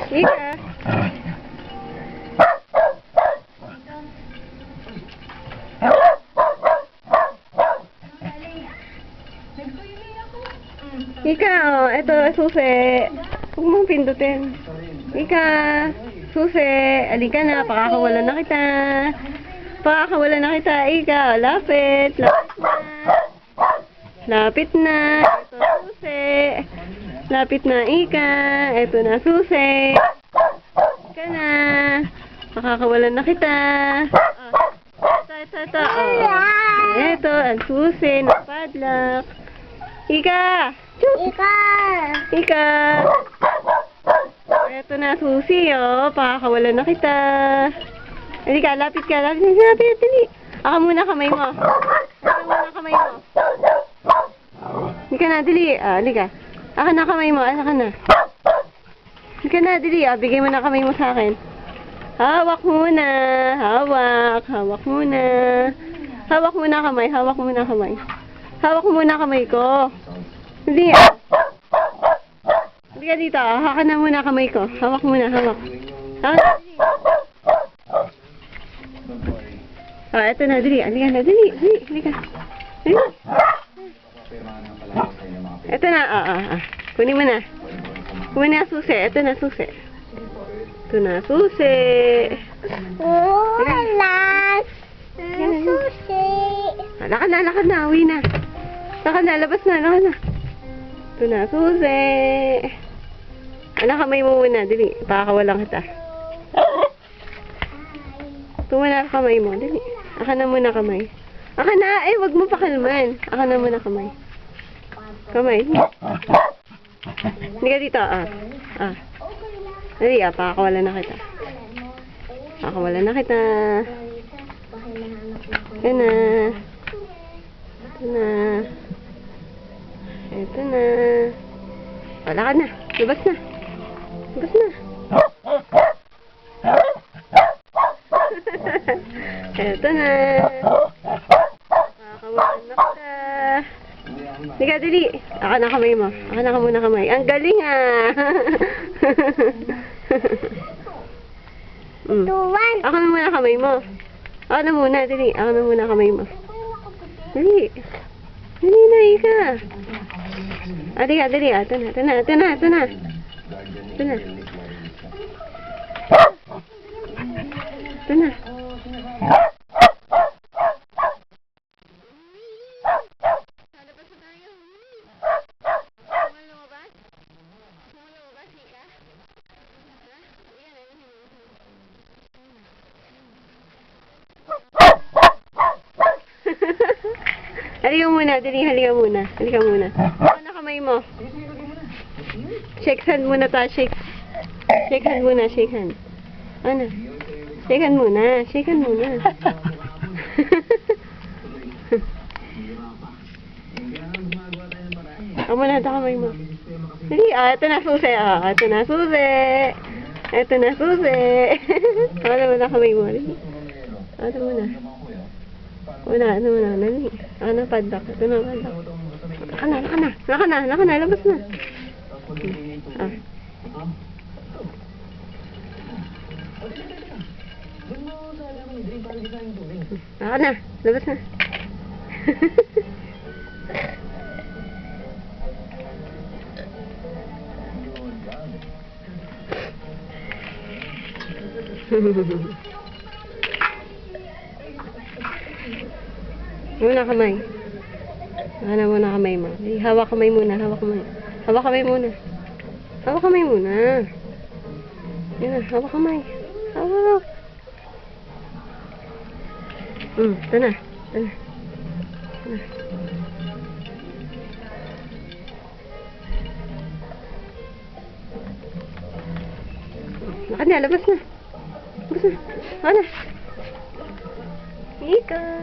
Ika. Ika, oh, eto, susi. Huwag mong pindutin. Ika, susi. Alika na, pakakawalan na kita. Pakakawalan na kita, Ika. Lapit. Lapit na. Lapit na. Eto, susi. Lapit na, Ika. Eto na, susi. Ika na. Pakakawalan na kita. Ito. Oh. Eto, ang susi. Napadlock. Ika! Ika! Eto na, susi, oh. Pakakawalan na kita. Halika, lapit ka. Lapit. Aka muna kamay mo. Aka muna kamay mo. Halika na, dali. Halika. Aka na kamay mo. Aka na. Halika na, dali. Bigay mo na kamay mo sa akin. Hawak muna. Hawak muna. Hawak muna kamay. Hawak muna kamay ko. Hindi. Hindi ka dito. Haka na muna kamay ko. Hawak muna. Hawak na. Eto na. Dali. Halika na. Dali. Halika. Eto na. Kunin mo na. Kunin na susi. Eto na susi. Lakad na. Uwi na. Lakad na. Labas na. Ito na, susi. Kamay mo muna. Dali. Pakakawalan kita. Ito muna kamay mo. Dali. Aka na muna kamay. Aka na. Wag mo pakalman. Aka na muna kamay. Kamay. Hindi ka dito. Dali. Pakakawalan na kita. Ito na. Ito na. Lakad na. Labas na. Ito na. Pakakawalan na kita. Sige, dali. Aka na kamay mo. Aka na ka muna kamay. Ang galing Aka na muna kamay mo. Aka na muna, dali. Aka na muna kamay mo. Dali. Dali na, Ika. Dali. Ito na. Halika muna, dali, halika muna. Ano kamay mo? Shake hand muna ta, shake. Shake hand muna. Ano? Shake hand muna. Ako muna ta kamay mo. Dali, ito na susi. Ano muna kamay mo, dali. Ano muna. Nani? Ano, padlock. Ito na, padlock. Laka na, labas na. Laka na, labas na. Muna kamay. Muna kamay mo. Hawak kamay muna. Hawak kamay muna. Yan na, hawak kamay. Hawak. Ito na. Lakad na, labas na. Ano? Ika.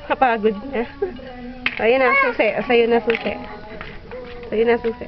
Kapagod na. Ayun na, susi.